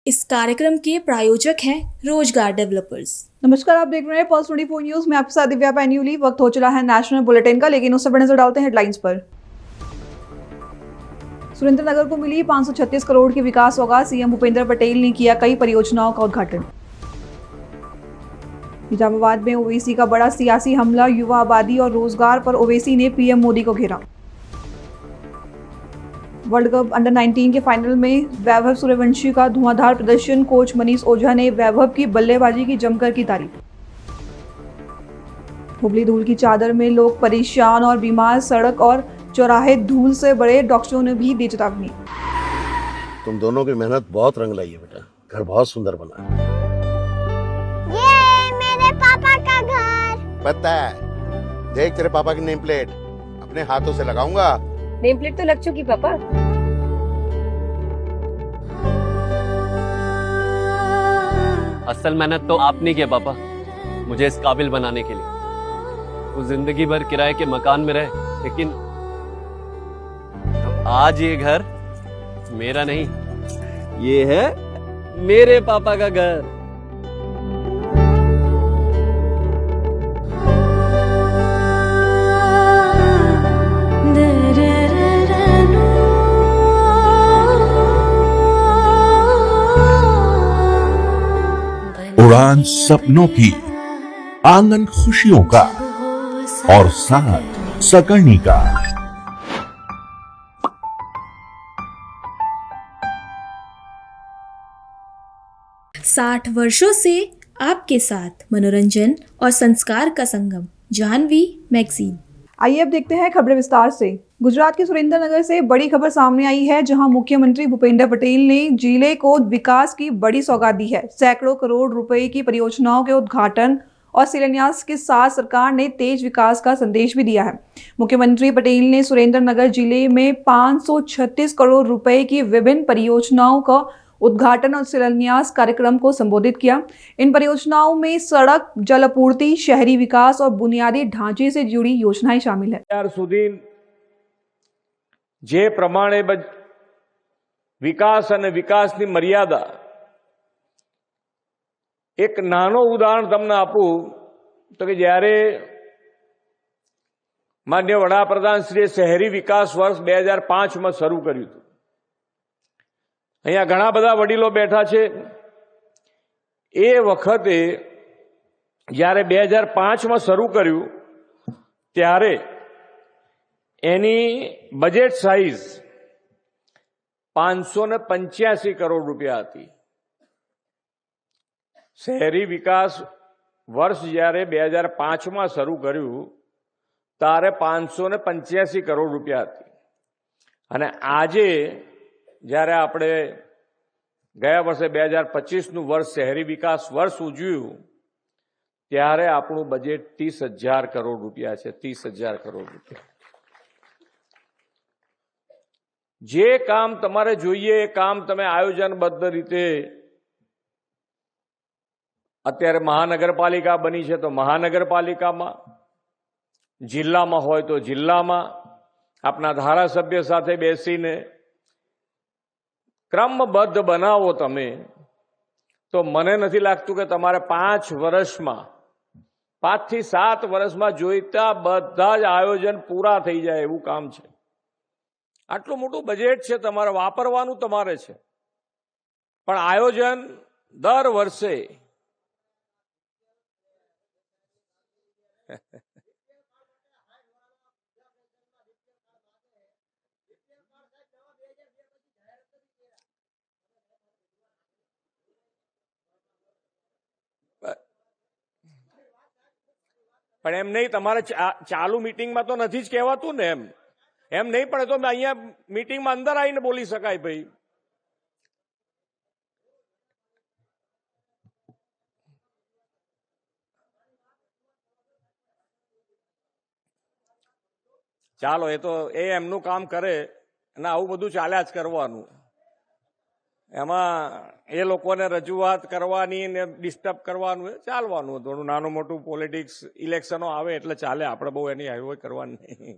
इस कार्यक्रम के प्रायोजक हैं रोजगार डेवलपर्स। नमस्कार, आप देख रहे हैं पल्स 24 न्यूज में आपके साथ दिव्या पैन्यूली। वक्त हो चला है नेशनल बुलेटिन का, लेकिन उससे पहले नजर डालते हैं हेडलाइंस पर। सुरेंद्रनगर को मिली 536 करोड़ की विकास सौगात, सीएम भूपेंद्र पटेल ने किया कई परियोजनाओं का उद्घाटन। निजामाबाद में ओवैसी का बड़ा सियासी हमला, युवा आबादी और रोजगार पर ओवैसी ने पीएम मोदी को घेरा। वर्ल्ड कप अंडर 19 के फाइनल में वैभव सूर्यवंशी का धुआंधार प्रदर्शन, कोच मनीष ओझा ने वैभव की बल्लेबाजी की जमकर की तारीफ। हुबली धूल की चादर में लोग परेशान और बीमार, सड़क और चौराहे धूल से बड़े, डॉक्टरों ने भी दी चेतावनी। तुम दोनों की मेहनत बहुत रंग लाई है बेटा, घर बहुत सुंदर बना है। ये मेरे पापा का घर। पता है, देख तेरे पापा की नेम प्लेट अपने हाथों से लगाऊंगा। नेम प्लेट तो लग चुकी पापा। असल मेहनत तो आपने किया पापा, मुझे इस काबिल बनाने के लिए। वो जिंदगी भर किराए के मकान में रहे, लेकिन आज ये घर मेरा नहीं, ये है मेरे पापा का घर। उड़ान सपनों की, आंगन खुशियों का और साथ सकर्णी का। साठ वर्षों से आपके साथ मनोरंजन और संस्कार का संगम, जाह्नवी मैगजीन। आइए अब देखते हैं खबरें विस्तार से। गुजरात के सुरेंद्रनगर से बड़ी खबर सामने आई है, जहां मुख्यमंत्री भूपेंद्र पटेल ने जिले को विकास की बड़ी सौगात दी है। सैकड़ों करोड़ रुपए की परियोजनाओं के उद्घाटन और शिलान्यास के साथ सरकार ने तेज विकास का संदेश भी दिया है। मुख्यमंत्री पटेल ने सुरेंद्रनगर जिले में 536 करोड़ रुपए की विभिन्न परियोजनाओं का उद्घाटन और शिलान्यास कार्यक्रम को संबोधित किया। इन परियोजनाओं में सड़क, जल आपूर्ति, शहरी विकास और बुनियादी ढांचे से जुड़ी योजनाएं शामिल है। ત્યાર સુધી જે પ્રમાણે વિકાસ અને વિકાસની મર્યાદા, એક નાનો ઉદાહરણ તમને આપું તો કે જ્યારે માનનીય વડાપ્રધાન શ્રીએ શહેરી વિકાસ વર્ષ 2005 માં શરૂ કર્યું હતું। અહીંયા ઘણા બધા વડીલો બેઠા છે। એ વખતે જ્યારે 2005 માં શરૂ કર્યું ત્યારે એની બજેટ સાઇઝ 585 કરોડ રૂપિયા હતી। શહેરી વિકાસ વર્ષ જ્યારે 2005 માં શરૂ કર્યું ત્યારે 585 કરોડ રૂપિયા હતી। અને આજે જ્યારે આપણે ગયા વર્ષે 2025 નું વર્ષ શહેરી વિકાસ વર્ષ ઉજવ્યું ત્યારે આપણું બજેટ 30,000 કરોડ રૂપિયા છે। 30,000 કરોડ રૂપિયા। જે કામ તમારે જોઈએ એ કામ તમે આયોજનબદ્ધ રીતે, અત્યારે મહાનગરપાલિકા બની છે તો મહાનગરપાલિકામાં, જિલ્લામાં હોય તો જિલ્લામાં આપના ધારાસભ્ય સાથે બેસીને ક્રમબદ્ધ બનાવો તમે, તો મને નથી લાગતું કે તમારે 5 વર્ષમાં, 5 થી 7 વર્ષમાં જોઈતા બધા જ આયોજન પૂરા થઈ જાય એવું કામ છે। આટલું મોટું બજેટ છે, તમારે વાપરવાનું તમારે છે, પણ આયોજન દર વર્ષે પણ એમ નહીં, તમારે ચાલુ મીટિંગમાં તો નથી જ કહેવાતું ને। એમ નહીં પડે તો અહીંયા મીટિંગમાં અંદર આવીને બોલી શકાય ભાઈ। ચાલો, એ તો એમનું કામ કરે અને આવું બધું ચાલ્યા જ કરવાનું। એમાં એ લોકોને રજૂઆત કરવાની ને ડિસ્ટર્બ કરવાનું ચાલવાનું, થોડું નાનું મોટું પોલિટિક્સ ઇલેક્શનો આવે એટલે ચાલે, આપણે બહુ એની હાઈવે કરવાની નહીં।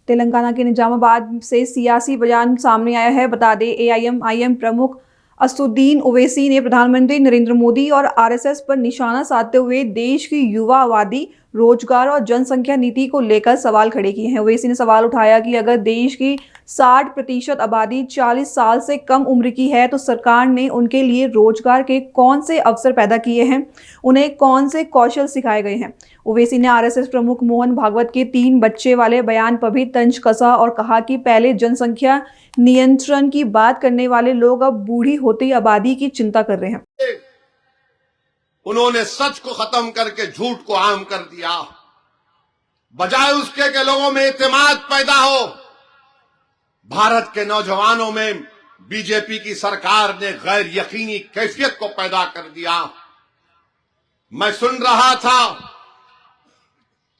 तेलंगाना के निजामाबाद से सियासी बयान सामने आया है। बता दें, एआईएमआईएम प्रमुख असदुद्दीन ओवैसी ने प्रधानमंत्री नरेंद्र मोदी और आरएसएस पर निशाना साधते हुए देश की युवा आबादी, रोजगार और जनसंख्या नीति को लेकर सवाल खड़े किए हैं। ओवैसी ने सवाल उठाया कि अगर देश की 60% आबादी 40 साल से कम उम्र की है तो सरकार ने उनके लिए रोजगार के कौन से अवसर पैदा किए हैं, उन्हें कौन से कौशल सिखाए गए हैं। ओवैसी ने आरएसएस प्रमुख मोहन भागवत के 3 बच्चे वाले बयान पर भी तंज कसा और कहा कि पहले जनसंख्या नियंत्रण की बात करने वाले लोग अब बूढ़ी होती आबादी की चिंता कर रहे हैं। उन्होंने सच को खत्म करके झूठ को आम कर दिया। बजाय उसके के लोगों में इत्तेमाद पैदा हो, भारत के नौजवानों में बीजेपी की सरकार ने गैर यकीनी कैफियत को पैदा कर दिया। मैं सुन रहा था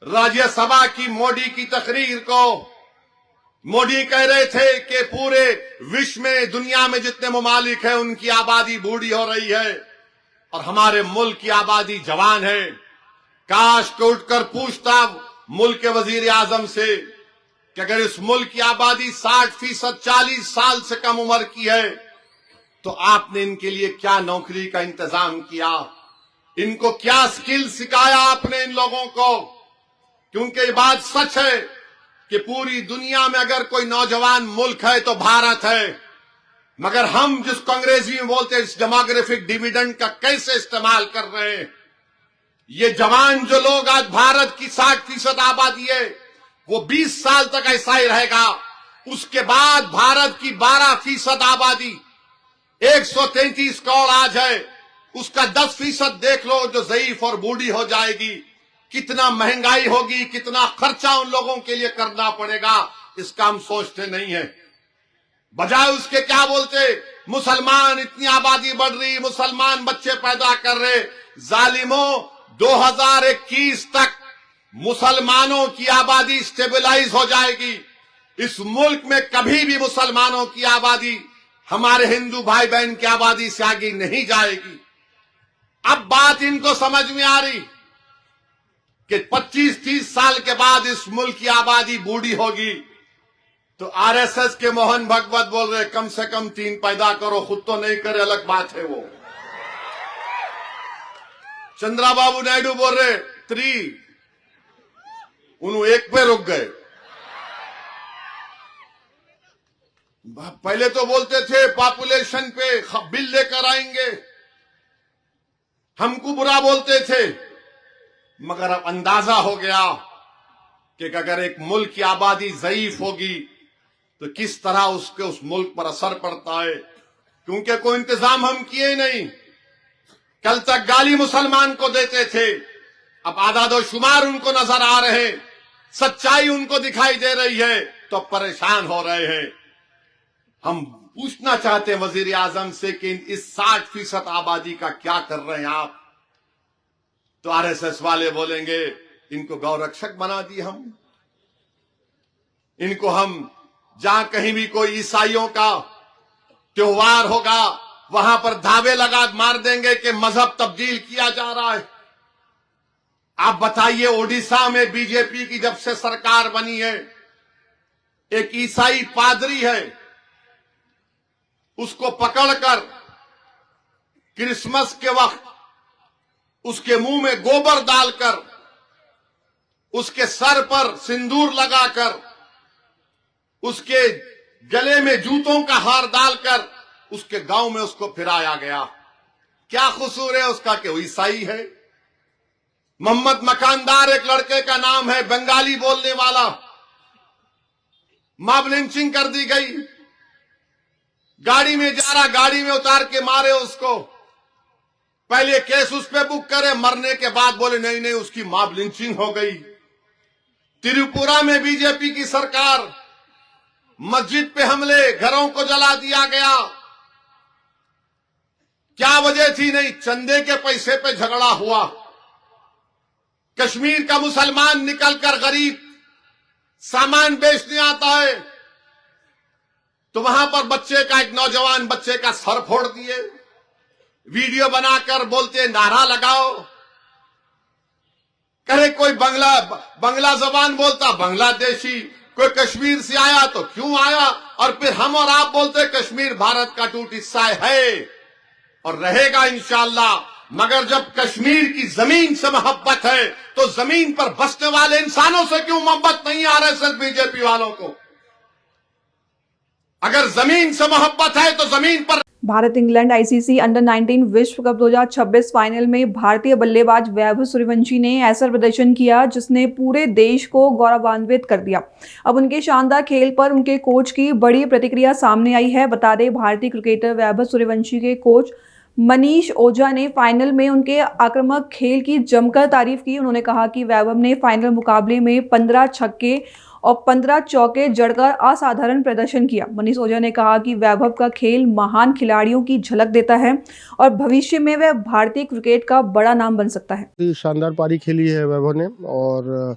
राज्यसभा की मोदी की तकरीर को। मोदी कह रहे थे कि पूरे विश्व में, दुनिया में जितने ममालिक हैं उनकी आबादी बूढ़ी हो रही है और हमारे मुल्क की आबादी जवान है। काश को उठकर पूछता मुल्क के वजीर आजम से कि अगर इस मुल्क की आबादी 60% 40 साल से कम उम्र की है तो आपने इनके लिए क्या नौकरी का इंतजाम किया, इनको क्या स्किल सिखाया आपने इन लोगों को। क्योंकि ये बात सच है कि पूरी दुनिया में अगर कोई नौजवान मुल्क है तो भारत है, मगर हम जिसको अंग्रेजी में बोलते हैं इस डेमोग्राफिक डिविडेंड का कैसे इस्तेमाल कर रहे हैं। ये जवान जो लोग आज भारत की 60% आबादी है वो 20 साल तक ऐसा ही रहेगा। उसके बाद भारत की 12% आबादी 133 करोड़ आज है, उसका 10% देख लो जो ज़ईफ और बूढ़ी हो जाएगी। कितना महंगाई होगी, कितना खर्चा उन लोगों के लिए करना पड़ेगा, इसका हम सोचते नहीं है। बजाय उसके क्या बोलते, मुसलमान इतनी आबादी बढ़ रही, मुसलमान बच्चे पैदा कर रहे। जालिमों, 2021 तक मुसलमानों की आबादी स्टेबलाइज हो जाएगी। इस मुल्क में कभी भी मुसलमानों की आबादी हमारे हिंदू भाई बहन की आबादी से आगे नहीं जाएगी। अब बात इनको समझ में आ रही कि 25-30 साल के बाद इस मुल्क की आबादी बूढ़ी होगी। तो आरएसएस के मोहन भागवत बोल रहे कम से कम 3 पैदा करो, खुद तो नहीं करे अलग बात है वो। चंद्राबाबू नायडू बोल रहे 3, उन्होंने 1 पे रुक गए। पहले तो बोलते थे पॉपुलेशन पे बिल लेकर आएंगे, हमको बुरा बोलते थे, मगर अब अंदाजा हो गया कि अगर एक मुल्क की आबादी ज़ईफ होगी तो किस तरह उसके उस मुल्क पर असर पड़ता है। क्योंकि कोई इंतजाम हम किए नहीं। कल तक गाली मुसलमान को देते थे, अब आदादोशुमार उनको नजर आ रहे, सच्चाई उनको दिखाई दे रही है तो परेशान हो रहे हैं। हम पूछना चाहते हैं वजीर आजम से कि इस 60% आबादी का क्या कर रहे हैं आप। तो आरएसएस वाले बोलेंगे इनको गौरक्षक बना दिए हम, इनको हम जहां कहीं भी कोई ईसाइयों का त्योहार होगा वहां पर धावे लगा मार देंगे कि मजहब तब्दील किया जा रहा है। आप बताइए, ओडिशा में बीजेपी की जब से सरकार बनी है, एक ईसाई पादरी है, उसको पकड़कर क्रिसमस के वक्त उसके मुंह में गोबर डालकर, उसके सर पर सिंदूर लगाकर, उसके गले में जूतों का हार डालकर उसके गांव में उसको फिराया गया। क्या कसूर है उसका कि वो ईसाई है। मोहम्मद मकानदार एक लड़के का नाम है, बंगाली बोलने वाला, मॉब लिंचिंग कर दी गई। गाड़ी में जा रहा, गाड़ी में उतार के मारे उसको। पहले केस उस पे बुक करे, मरने के बाद बोले नहीं नहीं उसकी मॉब लिंचिंग हो गई। त्रिपुरा में बीजेपी की सरकार, मस्जिद पे हमले, घरों को जला दिया गया। क्या वजह थी? नहीं, चंदे के पैसे पे झगड़ा हुआ। कश्मीर का मुसलमान निकलकर गरीब सामान बेचने आता है तो वहां पर बच्चे का, एक नौजवान बच्चे का सर फोड़ दिए। वीडियो बनाकर बोलते नारा लगाओ। कहे कोई बंगला जबान बोलता बांग्लादेशी, कोई कश्मीर से आया तो क्यों आया, और फिर हम और आप बोलते कश्मीर भारत का टूट हिस्सा है। और रहेगा इंशाअल्लाह। मगर जब कश्मीर की जमीन से मोहब्बत है तो जमीन पर बसने वाले इंसानों से क्यों मोहब्बत नहीं आरएसएस बीजेपी वालों को? अगर जमीन से मोहब्बत है तो जमीन पर। भारत इंग्लैंड आईसीसी अंडर 19 विश्व कप 2026 फाइनल में भारतीय बल्लेबाज वैभव सूर्यवंशी ने ऐसा प्रदर्शन किया जिसने पूरे देश को गौरवान्वित कर दिया। अब उनके शानदार खेल पर उनके कोच की बड़ी प्रतिक्रिया सामने आई है। बता दें, भारतीय क्रिकेटर वैभव सूर्यवंशी के कोच मनीष ओझा ने फाइनल में उनके आक्रामक खेल की जमकर तारीफ की। उन्होंने कहा कि वैभव ने फाइनल मुकाबले में 15 छक्के और 15 चौके जड़कर असाधारण प्रदर्शन किया। मनीष ओझा ने कहा कि वैभव का खेल महान खिलाड़ियों की झलक देता है और भविष्य में वह भारतीय क्रिकेट का बड़ा नाम बन सकता है। शानदार पारी खेली है वैभव ने और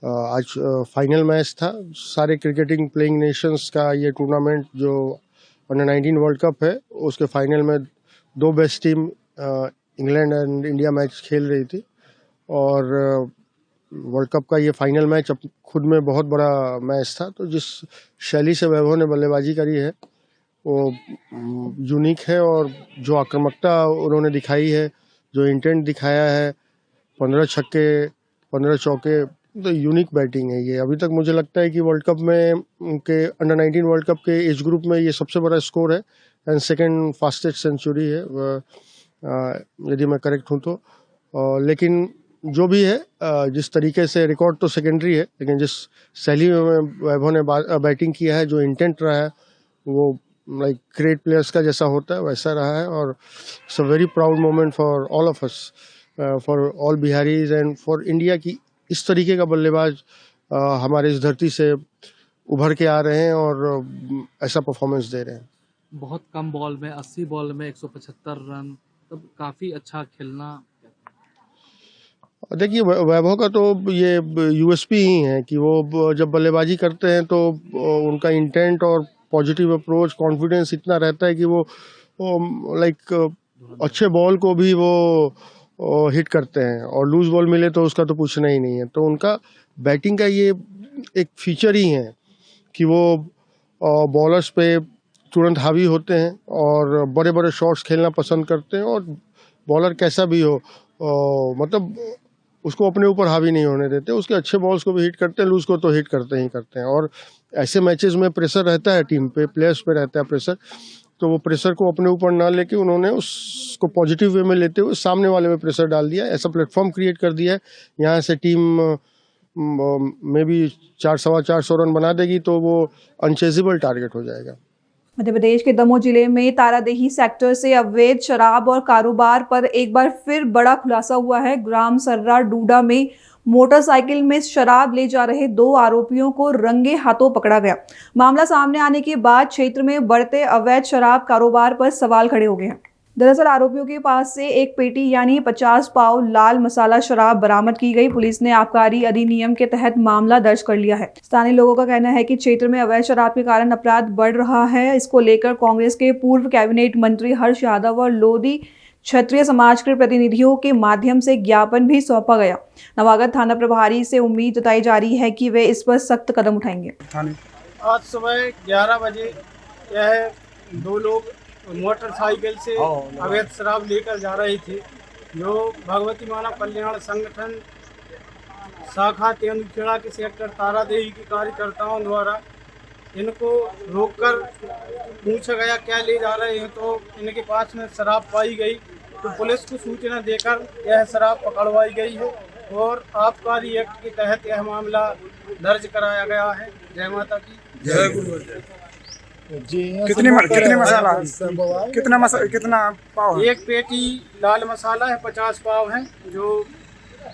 आज फाइनल मैच था। सारे क्रिकेटिंग प्लेइंग नेशंस का ये टूर्नामेंट जो अंडर 19 वर्ल्ड कप है उसके फाइनल में दो best team England and India match खेल रही थी और वर्ल्ड कप का ये फाइनल मैच अब खुद में बहुत बड़ा मैच था। तो जिस शैली से वैभव ने बल्लेबाजी करी है वो यूनिक है और जो आक्रामकता उन्होंने दिखाई है, जो इंटेंट दिखाया है, 15 छक्के 15 चौके, तो यूनिक बैटिंग है ये। अभी तक मुझे लगता है कि वर्ल्ड कप में उनके अंडर 19 वर्ल्ड कप के एज ग्रुप में ये सबसे बड़ा स्कोर है एंड सेकेंड फास्टेस्ट सेंचुरी है यदि मैं करेक्ट हूँ तो। लेकिन जो भी है, जिस तरीके से रिकॉर्ड तो सेकेंडरी है, लेकिन जिस शैली में वैभव ने बैटिंग किया है, जो इंटेंट रहा है वो लाइक ग्रेट प्लेयर्स का जैसा होता है वैसा रहा है और it's a very proud moment for all of us, for all Bihari's and for India की इस तरीके का बल्लेबाज हमारे इस धरती से उभर के आ रहे हैं और ऐसा परफॉर्मेंस दे रहे हैं। बहुत कम बॉल में 80 बॉल में 175 रन, तब काफ़ी अच्छा खेलना। देखिए वैभव का तो ये यूएसपी ही है कि वो जब बल्लेबाजी करते हैं तो उनका इंटेंट और पॉजिटिव अप्रोच, कॉन्फिडेंस इतना रहता है कि वो लाइक अच्छे बॉल को भी वो हिट करते हैं और लूज बॉल मिले तो उसका तो पूछना ही नहीं है। तो उनका बैटिंग का ये एक फीचर ही है कि वो बॉलर्स पे तुरंत हावी होते हैं और बड़े बड़े शॉट्स खेलना पसंद करते हैं और बॉलर कैसा भी हो मतलब उसको अपने ऊपर हावी नहीं होने देते। उसके अच्छे बॉल्स को भी हिट करते हैं, लूज को तो हिट करते ही करते हैं। और ऐसे मैचेस में प्रेशर रहता है, टीम पे, प्लेयर्स पे रहता है प्रेशर, तो वो प्रेशर को अपने ऊपर ना लेके उन्होंने उसको पॉजिटिव वे में लेते हुए सामने वाले में प्रेशर डाल दिया, ऐसा प्लेटफॉर्म क्रिएट कर दिया है। यहाँ से टीम में भी 400-450 रन बना देगी तो वो अनचेजेबल टारगेट हो जाएगा। मध्य प्रदेश के दमोह जिले में तारादेही सेक्टर से अवैध शराब और कारोबार पर एक बार फिर बड़ा खुलासा हुआ है। ग्राम सर्रा डूडा में मोटरसाइकिल में शराब ले जा रहे 2 आरोपियों को रंगे हाथों पकड़ा गया। मामला सामने आने के बाद क्षेत्र में बढ़ते अवैध शराब कारोबार पर सवाल खड़े हो गए हैं। दरअसल आरोपियों के पास से एक पेटी यानी 50 पाव लाल मसाला शराब बरामद की गई। पुलिस ने आबकारी अधिनियम के तहत मामला दर्ज कर लिया है। स्थानीय लोगों का कहना है कि क्षेत्र में अवैध शराब के कारण अपराध बढ़ रहा है। इसको लेकर कांग्रेस के पूर्व कैबिनेट मंत्री हर्ष यादव और लोधी क्षत्रिय समाज के प्रतिनिधियों के माध्यम से ज्ञापन भी सौंपा गया। नवागत थाना प्रभारी से उम्मीद जताई जा रही है कि वे इस पर सख्त कदम उठाएंगे। आज सुबह 11 बजे यह 2 लोग मोटरसाइकिल से अवैध शराब लेकर जा रहे थे, जो भगवती मानव कल्याण संगठन शाखा तेंदुखेड़ा के सेक्टर तारादेही के कार्यकर्ताओं द्वारा इनको रोककर पूछा गया क्या ले जा रहे हैं, तो इनके पास में शराब पाई गई। तो पुलिस को सूचना देकर यह शराब पकड़वाई गई है और आबकारी एक्ट के तहत यह मामला दर्ज कराया गया है। जय माता की जय। कितना पाव? एक पेटी लाल मसाला है, 50 पाव है, जो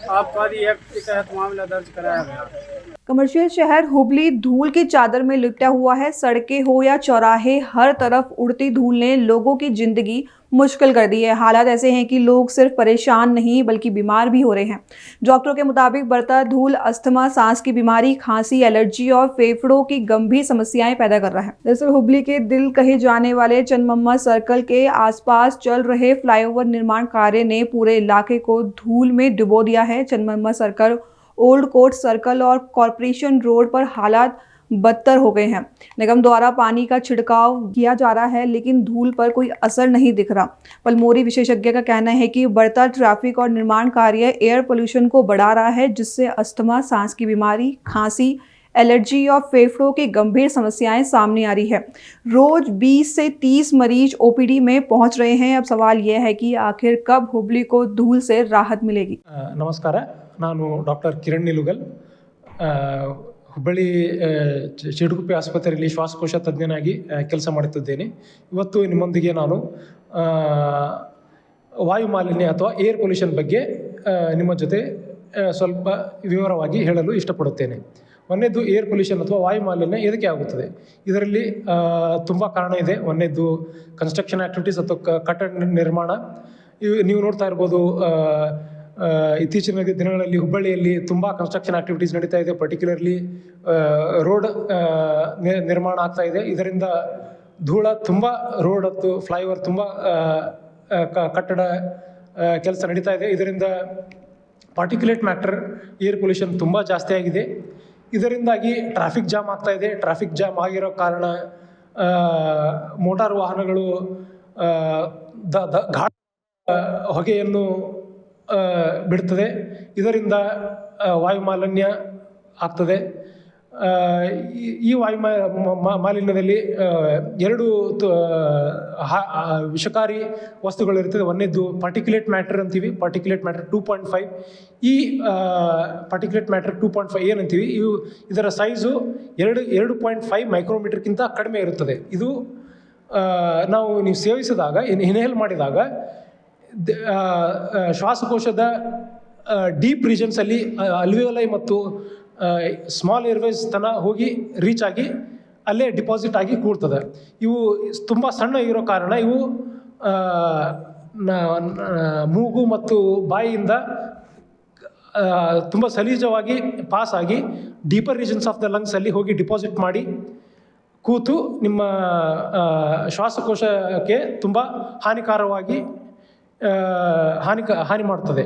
आबकारी एक्ट के तहत मामला दर्ज कराया गया है। कमर्शियल शहर हुबली धूल की चादर में लिपटा हुआ है। सड़कें हो या चौराहे, हर तरफ उड़ती धूल ने लोगों की जिंदगी मुश्किल कर दी है। हालात ऐसे हैं कि लोग सिर्फ परेशान नहीं बल्कि बीमार भी हो रहे हैं। डॉक्टरों के मुताबिक बढ़ता धूल अस्थमा, सांस की बीमारी, खांसी, एलर्जी और फेफड़ों की गंभीर समस्याएं पैदा कर रहा है। दरअसल हुबली के दिल कहे जाने वाले चन्नम्मा सर्कल के आसपास चल रहे फ्लाईओवर निर्माण कार्य ने पूरे इलाके को धूल में डुबो दिया है। Channamma circle, old court circle और कॉरपोरेशन रोड पर हालात बदतर हो गए हैं। निगम द्वारा पानी का छिड़काव किया जा रहा है लेकिन धूल पर कोई असर नहीं दिख रहा। पलमोरी विशेषज्ञ का कहना है कि बढ़ता ट्रैफिक और निर्माण कार्य एयर पोल्यूशन को बढ़ा रहा है, जिससे अस्थमा, सांस की बीमारी, खांसी, एलर्जी और फेफड़ों की गंभीर समस्याएं सामने आ रही है। रोज 20 से 30 मरीज ओपीडी में पहुंच रहे हैं। अब सवाल यह है कि आखिर कब हुबली को धूल से राहत मिलेगी। नमस्कार, ನಾನು ಡಾಕ್ಟರ್ ಕಿರಣ್ ನಿಲುಗಲ್, ಹುಬ್ಬಳ್ಳಿ ಚಿಡುಗುಪ್ಪೆ ಆಸ್ಪತ್ರೆಯಲ್ಲಿ ಶ್ವಾಸಕೋಶ ತಜ್ಞನಾಗಿ ಕೆಲಸ ಮಾಡುತ್ತಿದ್ದೇನೆ. ಇವತ್ತು ನಿಮ್ಮೊಂದಿಗೆ ನಾನು ವಾಯು ಮಾಲಿನ್ಯ ಅಥವಾ ಏರ್ ಪೊಲ್ಯೂಷನ್ ಬಗ್ಗೆ ನಿಮ್ಮ ಜೊತೆ ಸ್ವಲ್ಪ ವಿವರವಾಗಿ ಹೇಳಲು ಇಷ್ಟಪಡುತ್ತೇನೆ. ಒಂದನೇದು ಏರ್ ಪೊಲ್ಯೂಷನ್ ಅಥವಾ ವಾಯು ಮಾಲಿನ್ಯ ಎದಕ್ಕೆ ಆಗುತ್ತದೆ? ಇದರಲ್ಲಿ ತುಂಬ ಕಾರಣ ಇದೆ. ಒಂದನೇದು ಕನ್ಸ್ಟ್ರಕ್ಷನ್ ಆ್ಯಕ್ಟಿವಿಟೀಸ್ ಅಥವಾ ಕಟ್ಟಡ ನಿರ್ಮಾಣ. ನೀವು ನೋಡ್ತಾ ಇರ್ಬೋದು, ಇತ್ತೀಚಿನ ದಿನಗಳಲ್ಲಿ ಹುಬ್ಬಳ್ಳಿಯಲ್ಲಿ ತುಂಬ ಕನ್ಸ್ಟ್ರಕ್ಷನ್ ಆ್ಯಕ್ಟಿವಿಟೀಸ್ ನಡೀತಾ ಇದೆ. ಪರ್ಟಿಕ್ಯುಲರ್ಲಿ ರೋಡ್ ನಿರ್ಮಾಣ ಆಗ್ತಾ ಇದೆ. ಇದರಿಂದ ಧೂಳ ತುಂಬ, ರೋಡ್ ಮತ್ತು ಫ್ಲೈಓವರ್ ತುಂಬ ಕಟ್ಟಡ ಕೆಲಸ ನಡೀತಾ ಇದೆ. ಇದರಿಂದ ಪಾರ್ಟಿಕ್ಯುಲೇಟ್ ಮ್ಯಾಟರ್, ಏರ್ ಪೊಲ್ಯೂಷನ್ ತುಂಬ ಜಾಸ್ತಿ ಆಗಿದೆ. ಇದರಿಂದಾಗಿ ಟ್ರಾಫಿಕ್ ಜಾಮ್ ಆಗ್ತಾ ಇದೆ. ಟ್ರಾಫಿಕ್ ಜಾಮ್ ಆಗಿರೋ ಕಾರಣ ಮೋಟಾರ್ ವಾಹನಗಳು ಘಾಟ್ ಹೊಗೆಯನ್ನು ಬಿಡ್ತದೆ. ಇದರಿಂದ ವಾಯು ಮಾಲಿನ್ಯ ಆಗ್ತದೆ. ಈ ವಾಯು ಮಾಲಿನ್ಯದಲ್ಲಿ ಎರಡು ವಿಷಕಾರಿ ವಸ್ತುಗಳಿರ್ತದೆ. ಒಂದನೇದು ಪಾರ್ಟಿಕ್ಯುಲೇಟ್ ಮ್ಯಾಟರ್ ಅಂತೀವಿ, ಪಾರ್ಟಿಕ್ಯುಲೇಟ್ ಮ್ಯಾಟರ್ 2.5. ಈ ಪಾರ್ಟಿಕ್ಯುಲೇಟ್ ಮ್ಯಾಟರ್ 2.5 ಏನಂತೀವಿ, ಇದರ ಸೈಜು 2.5 ಮೈಕ್ರೋಮೀಟರ್ಗಿಂತ ಕಡಿಮೆ ಇರುತ್ತದೆ. ಇದು ನೀವು ಸೇವಿಸಿದಾಗ, ಇನ್ಹೇಲ್ ಮಾಡಿದಾಗ ಶ್ವಾಸಕೋಶದ ಡೀಪ್ ರೀಜನ್ಸಲ್ಲಿ ಅಲ್ವಿಯೋಲೈ ಮತ್ತು ಸ್ಮಾಲ್ ಏರ್ವೇಸ್ ತನಕ ಹೋಗಿ ರೀಚ್ ಆಗಿ ಅಲ್ಲೇ ಡಿಪಾಸಿಟ್ ಆಗಿ ಕೂಡ್ತದೆ. ಇವು ತುಂಬ ಸಣ್ಣ ಇರೋ ಕಾರಣ ಇವು ಮೂಗು ಮತ್ತು ಬಾಯಿಯಿಂದ ತುಂಬ ಸಲೀಜವಾಗಿ ಪಾಸ್ ಆಗಿ ಡೀಪರ್ ರೀಜನ್ಸ್ ಆಫ್ ದ ಲಂಗ್ಸಲ್ಲಿ ಹೋಗಿ ಡಿಪಾಸಿಟ್ ಮಾಡಿ ಕೂತು ನಿಮ್ಮ ಶ್ವಾಸಕೋಶಕ್ಕೆ ತುಂಬ ಹಾನಿಕಾರವಾಗಿ ಹಾನಿ ಮಾಡ್ತದೆ.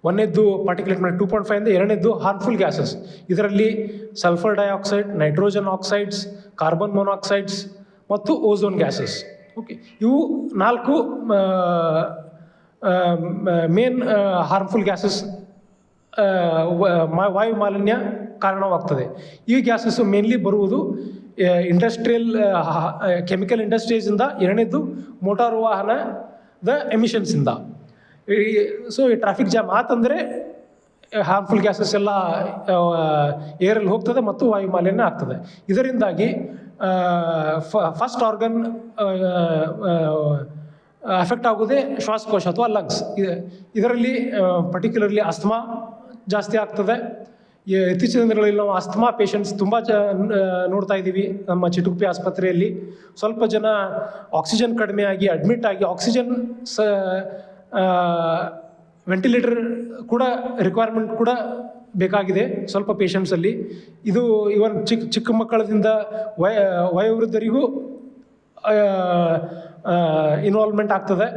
ಒಂದನೇದ್ದು ಪಾರ್ಟಿಕ್ಯುಲೇಟ್ ಮ್ಯಾಟರ್ 2.5 ಅಂದರೆ. ಎರಡನೇದ್ದು ಹಾರ್ಮ್ಫುಲ್ ಗ್ಯಾಸಸ್. ಇದರಲ್ಲಿ sulphur dioxide, nitrogen oxides, carbon monoxides ಮತ್ತು ಓಝೋನ್ ಗ್ಯಾಸಸ್. ಓಕೆ, ಇವು 4 ಮೇನ್ ಹಾರ್ಮ್ಫುಲ್ ಗ್ಯಾಸಸ್ ವಾಯು ಮಾಲಿನ್ಯ ಕಾರಣವಾಗ್ತದೆ. ಈ ಗ್ಯಾಸಸ್ಸು ಮೇನ್ಲಿ ಬರುವುದು ಇಂಡಸ್ಟ್ರಿಯಲ್ ಕೆಮಿಕಲ್ ಇಂಡಸ್ಟ್ರೀಸಿಂದ. ಎರಡನೇದ್ದು ಮೋಟಾರು ವಾಹನದ ಎಮಿಷನ್ಸಿಂದ. ಸೊ ಈ ಟ್ರಾಫಿಕ್ ಜಾಮ್ ಆತಂದರೆ ಹಾರ್ಮ್ಫುಲ್ ಗ್ಯಾಸಸ್ ಎಲ್ಲ ಏರಲ್ಲಿ ಹೋಗ್ತದೆ ಮತ್ತು ವಾಯು ಮಾಲಿನ್ಯ ಆಗ್ತದೆ. ಇದರಿಂದಾಗಿ ಫಸ್ಟ್ ಆರ್ಗನ್ ಅಫೆಕ್ಟ್ ಆಗೋದೇ ಶ್ವಾಸಕೋಶ ಅಥವಾ ಲಂಗ್ಸ್. ಇದರಲ್ಲಿ ಪರ್ಟಿಕ್ಯುಲರ್ಲಿ ಅಸ್ಥಮಾ ಜಾಸ್ತಿ ಆಗ್ತದೆ. ಇತ್ತೀಚಿನ ದಿನಗಳಲ್ಲಿ ನಾವು ಅಸ್ಥಮಾ ಪೇಷಂಟ್ಸ್ ತುಂಬ ನೋಡ್ತಾ ಇದ್ದೀವಿ ನಮ್ಮ ಚಿಟುಗುಪ್ಪೆ ಆಸ್ಪತ್ರೆಯಲ್ಲಿ. ಸ್ವಲ್ಪ ಜನ ಆಕ್ಸಿಜನ್ ಕಡಿಮೆ ಆಗಿ ಅಡ್ಮಿಟ್ ಆಗಿ ಆಕ್ಸಿಜನ್ ವೆಂಟಿಲೇಟರ್ ಕೂಡ ರಿಕ್ವೈರ್ಮೆಂಟ್ ಕೂಡ ಬೇಕಾಗಿದೆ ಸ್ವಲ್ಪ ಪೇಷಂಟ್ಸಲ್ಲಿ. ಇದು ಇವನ್ ಚಿಕ್ಕ ಮಕ್ಕಳದಿಂದ ವಯೋವೃದ್ಧರಿಗೂ ಇನ್ವಾಲ್ವ್ಮೆಂಟ್ ಆಗ್ತದೆ.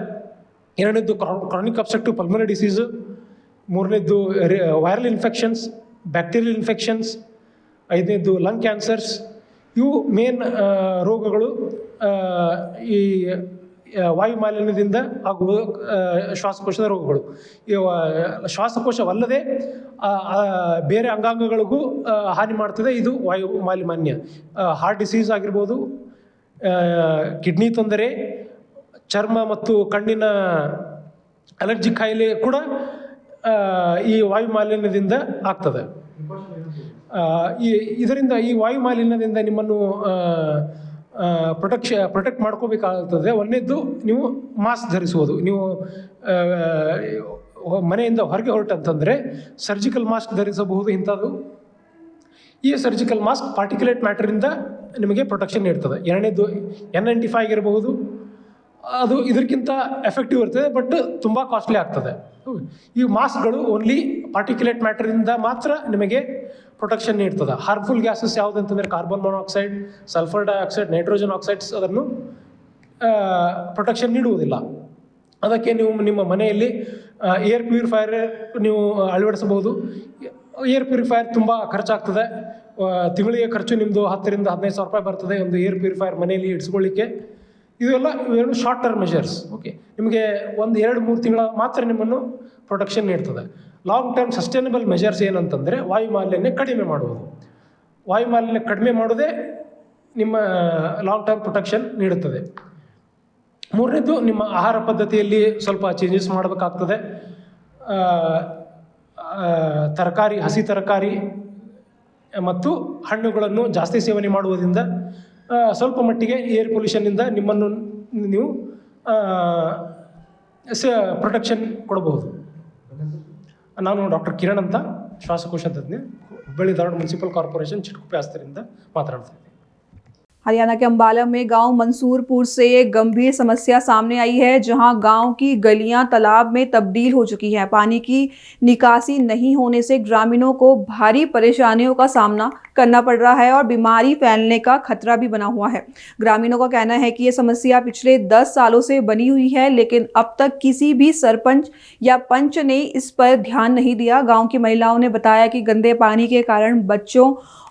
ಎರಡನೇದ್ದು ಕ್ರಾನಿಕ್ ಅಬ್ಸ್ಟ್ರಕ್ಟಿವ್ ಪಲ್ಮನರಿ ಡಿಸೀಸು. ಮೂರನೇದ್ದು ವೈರಲ್ ಇನ್ಫೆಕ್ಷನ್ಸ್, ಬ್ಯಾಕ್ಟೀರಿಯಲ್ ಇನ್ಫೆಕ್ಷನ್ಸ್. ಐದನೇದ್ದು ಲಂಗ್ ಕ್ಯಾನ್ಸರ್ಸ್. ಇವು ಮೇನ್ ರೋಗಗಳು ಈ ವಾಯು ಮಾಲಿನ್ಯದಿಂದ ಆಗುವ ಶ್ವಾಸಕೋಶದ ರೋಗಗಳು. ಶ್ವಾಸಕೋಶವಲ್ಲದೆ ಬೇರೆ ಅಂಗಾಂಗಗಳಿಗೂ ಹಾನಿ ಮಾಡ್ತದೆ ಇದು ವಾಯು ಮಾಲಿನ್ಯ. ಹಾರ್ಟ್ ಡಿಸೀಸ್ ಆಗಿರ್ಬೋದು, ಕಿಡ್ನಿ ತೊಂದರೆ, ಚರ್ಮ ಮತ್ತು ಕಣ್ಣಿನ ಅಲರ್ಜಿ ಕಾಯಿಲೆ ಕೂಡ ಈ ವಾಯು ಮಾಲಿನ್ಯದಿಂದ ಆಗ್ತದೆ. ಇದರಿಂದ ಈ ವಾಯು ಮಾಲಿನ್ಯದಿಂದ ನಿಮ್ಮನ್ನು ಪ್ರೊಟೆಕ್ಟ್ ಮಾಡ್ಕೋಬೇಕಾಗ್ತದೆ. ಒಂದನೇದ್ದು ನೀವು ಮಾಸ್ಕ್ ಧರಿಸುವುದು. ನೀವು ಮನೆಯಿಂದ ಹೊರಗೆ ಹೊರಟಂತಂದರೆ ಸರ್ಜಿಕಲ್ ಮಾಸ್ಕ್ ಧರಿಸಬಹುದು. ಇಂಥದ್ದು ಈ ಸರ್ಜಿಕಲ್ ಮಾಸ್ಕ್ ಪಾರ್ಟಿಕ್ಯುಲೇಟ್ ಮ್ಯಾಟರಿಂದ ನಿಮಗೆ ಪ್ರೊಟೆಕ್ಷನ್ ನೀಡ್ತದೆ. ಎರಡನೇದು N95 ಇರಬಹುದು. ಅದು ಇದಕ್ಕಿಂತ ಎಫೆಕ್ಟಿವ್ ಇರ್ತದೆ, ಬಟ್ ತುಂಬ ಕಾಸ್ಟ್ಲಿ ಆಗ್ತದೆ. ಈ ಮಾಸ್ಕ್ಗಳು ಓನ್ಲಿ ಪಾರ್ಟಿಕ್ಯುಲೇಟ್ ಮ್ಯಾಟರಿಂದ ಮಾತ್ರ ನಿಮಗೆ ಪ್ರೊಟೆಕ್ಷನ್ ನೀಡ್ತದೆ. ಹಾರ್ಮ್ಫುಲ್ ಗ್ಯಾಸಸ್ ಯಾವುದಂತಂದರೆ carbon monoxide, sulphur dioxide, nitrogen oxides ಅದನ್ನು ಪ್ರೊಟೆಕ್ಷನ್ ನೀಡುವುದಿಲ್ಲ. ಅದಕ್ಕೆ ನೀವು ನಿಮ್ಮ ಮನೆಯಲ್ಲಿ ಏರ್ ಪ್ಯೂರಿಫೈಯರ್ ನೀವು ಅಳವಡಿಸಬಹುದು. ಏರ್ ಪ್ಯೂರಿಫೈಯರ್ ತುಂಬ ಖರ್ಚಾಗ್ತದೆ. ತಿಂಗಳಿಗೆ ಖರ್ಚು ನಿಮ್ಮದು 10,000 to 15,000 ರೂಪಾಯಿ ಬರ್ತದೆ ಒಂದು ಏರ್ ಪ್ಯೂರಿಫೈಯರ್ ಮನೆಯಲ್ಲಿ ಇಡಿಸ್ಕೊಳ್ಳಿಕ್ಕೆ. ಇವೆರಡು ಶಾರ್ಟ್ ಟರ್ಮ್ ಮೆಷರ್ಸ್. ಓಕೆ, ನಿಮಗೆ 1-2-3 ತಿಂಗಳ ಮಾತ್ರ ನಿಮ್ಮನ್ನು ಪ್ರೊಟೆಕ್ಷನ್ ನೀಡ್ತದೆ. ಲಾಂಗ್ ಟರ್ಮ್ ಸಸ್ಟೈನಬಲ್ ಮೆಷರ್ಸ್ ಏನಂತಂದರೆ ವಾಯುಮಾಲಿನ್ಯ ಕಡಿಮೆ ಮಾಡುವುದು. ವಾಯುಮಾಲಿನ್ಯ ಕಡಿಮೆ ಮಾಡೋದೇ ನಿಮ್ಮ ಲಾಂಗ್ ಟರ್ಮ್ ಪ್ರೊಟೆಕ್ಷನ್ ನೀಡುತ್ತದೆ. ಮೂರನೇದು, ನಿಮ್ಮ ಆಹಾರ ಪದ್ಧತಿಯಲ್ಲಿ ಸ್ವಲ್ಪ ಚೇಂಜಸ್ ಮಾಡಬೇಕಾಗ್ತದೆ. ತರಕಾರಿ, ಹಸಿ ತರಕಾರಿ ಮತ್ತು ಹಣ್ಣುಗಳನ್ನು ಜಾಸ್ತಿ ಸೇವನೆ ಮಾಡುವುದರಿಂದ ಸ್ವಲ್ಪ ಮಟ್ಟಿಗೆ ಏರ್ ಪೊಲ್ಯೂಷನ್ನಿಂದ ನಿಮ್ಮನ್ನು ನೀವು ಪ್ರೊಟೆಕ್ಷನ್ ಕೊಡಬಹುದು. ನಾನು ಡಾಕ್ಟರ್ ಕಿರಣ್ ಅಂತ, ಶ್ವಾಸಕೋಶ ತಜ್ಞ, ಹುಬ್ಬಳ್ಳಿ ಧಾರವಾಡ ಮುನ್ಸಿಪಲ್ ಕಾರ್ಪೊರೇಷನ್ ಚಿಟಕುಪ್ಪೆ ಆಸ್ತಿಯಿಂದ ಮಾತನಾಡ್ತಾ ಇದ್ದೀನಿ. हरियाणा के अंबाला में गांव मंसूरपुर से एक गंभीर समस्या सामने आई है, जहां गांव की गलियां तालाब में तब्दील हो चुकी हैं। पानी की निकासी नहीं होने से ग्रामीणों को भारी परेशानियों का सामना करना पड़ रहा है और बीमारी फैलने का खतरा भी बना हुआ है। ग्रामीणों का कहना है कि ये समस्या पिछले 10 सालों से बनी हुई है, लेकिन अब तक किसी भी सरपंच या पंच ने इस पर ध्यान नहीं दिया। गाँव की महिलाओं ने बताया कि गंदे पानी के कारण बच्चों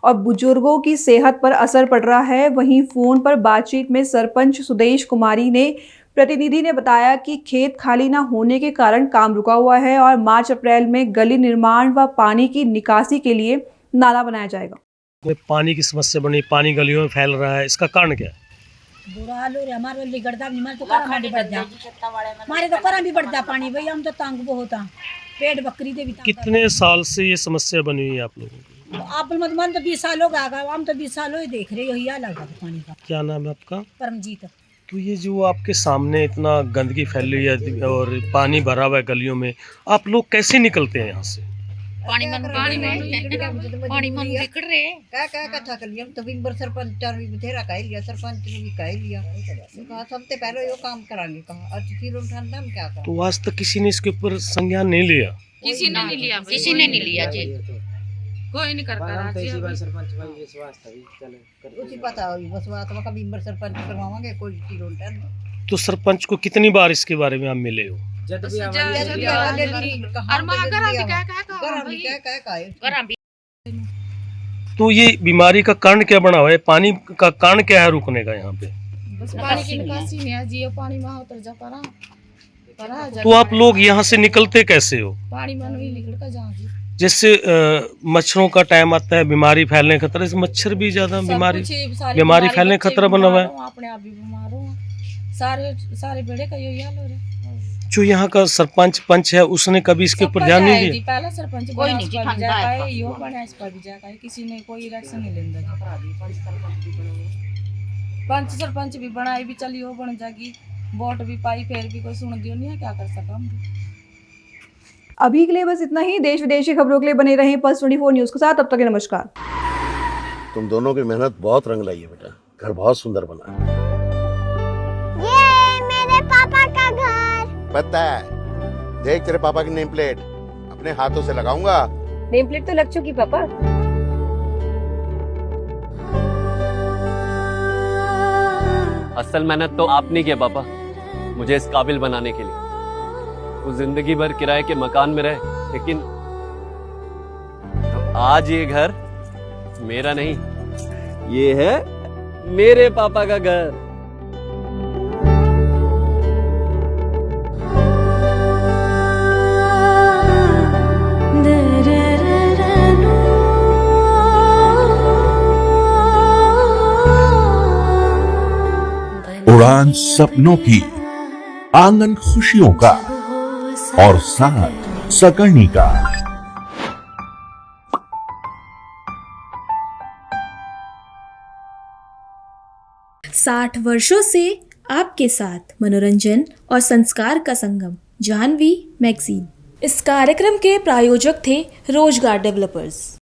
और बुजुर्गों की सेहत पर असर पड़ रहा है। वहीं फोन पर बातचीत में सरपंच सुदेश कुमारी ने प्रतिनिधि ने बताया कि खेत खाली न होने के कारण काम रुका हुआ है और मार्च-अप्रैल में गली निर्माण व पानी की निकासी के लिए नाला बनाया जाएगा। पानी की समस्या बनी, पानी गलियों में फैल रहा है, इसका कारण क्या है? बुरा हाल हो रहा है हमारे लिगड़ता तो हमारे तो करा भी बढ़ता पानी भाई, हम तो तंग बहुत हैं, पेट बकरी दे भी। कितने साल से ये समस्या बनी हुई है आप लोगों की? आप मन तो 20 साल हो गए, हम तो 20 साल ही देख रहे हो, यही लगा पानी का। क्या नाम है आपका? परमजीत। तो ये जो आपके सामने इतना गंदगी फैली है और पानी भरा हुआ है गलियों में, आप लोग कैसे निकलते हैं यहाँ से? पानी मन बिगड़ रहे क्या कथा कर लिया तो बिंबर सरपंच भी बथेरा कह लिया, सरपंच ने भी कह लिया, कहा सबसे पहले यो काम करांगे, कहा आज फिर उठाना हम क्या करें। तो आज तक किसी ने इसके ऊपर संज्ञान नहीं लिया? किसी ने नहीं लिया जी, कोई नहीं करता सरपंच भाई विश्वास उसी पता होगी बस बात का बिंबर सरपंच करवावांगे कोई चीज उल्टा। तो सरपंच को कितनी बार इसके बारे में आप मिले हो? तो ये बीमारी का कारण क्या बना हुआ है? पानी का कारण क्या है रुकने का यहाँ पे? बस पानी की निकासी नहीं है जी, पानी वहाँ उतर जा पड़ा। तो आप लोग यहाँ से निकलते कैसे हो? पानी मन ही निकल कर जाओ जी। जैसे मच्छरों का टाइम आता है, बीमारी फैलने का खतरा, मच्छर भी ज्यादा बीमारी फैलने का खतरा बना हुआ है। अपने आप भी बीमार हो, सारे बेड़े का यही हाल हो रहा है। जो यहाँ का सरपंच पंच है उसने कभी इसके ऊपर ध्यान नहीं दिया? पहला सरपंच कोई नहीं यो बना इस पर भी जाता है, किसी ने कोई एक्शन नहीं लेंदा। पंच सरपंच भी बनाई भी चली हो बन जाएगी, वोट भी पाई, फिर भी कोई सुन दियो नहीं है, क्या कर सका हम। अभी के लिए बस इतना ही। देश विदेश की खबरों के लिए बने रहें पल्स 24 न्यूज के साथ। तब तक के नमस्कार। तुम दोनों की मेहनत बहुत रंग लाई है बेटा, घर बहुत सुंदर बना है। ये मेरे पापा का घर। पता है, देख तेरे पापा की नेम प्लेट अपने हाथों से लगाऊंगा। नेम प्लेट तो लग चुकी पापा। असल मेहनत तो आपने की पापा, मुझे इस काबिल बनाने के लिए। वो जिंदगी भर किराए के मकान में रहे, लेकिन आज ये घर मेरा नहीं, ये है मेरे पापा का घर। उड़ान सपनों की, आंगन खुशियों का और साथ सकर्णी का। 60 वर्षों से आपके साथ मनोरंजन और संस्कार का संगम, जाह्नवी मैगजीन। इस कार्यक्रम के प्रायोजक थे रोजगार डेवलपर्स।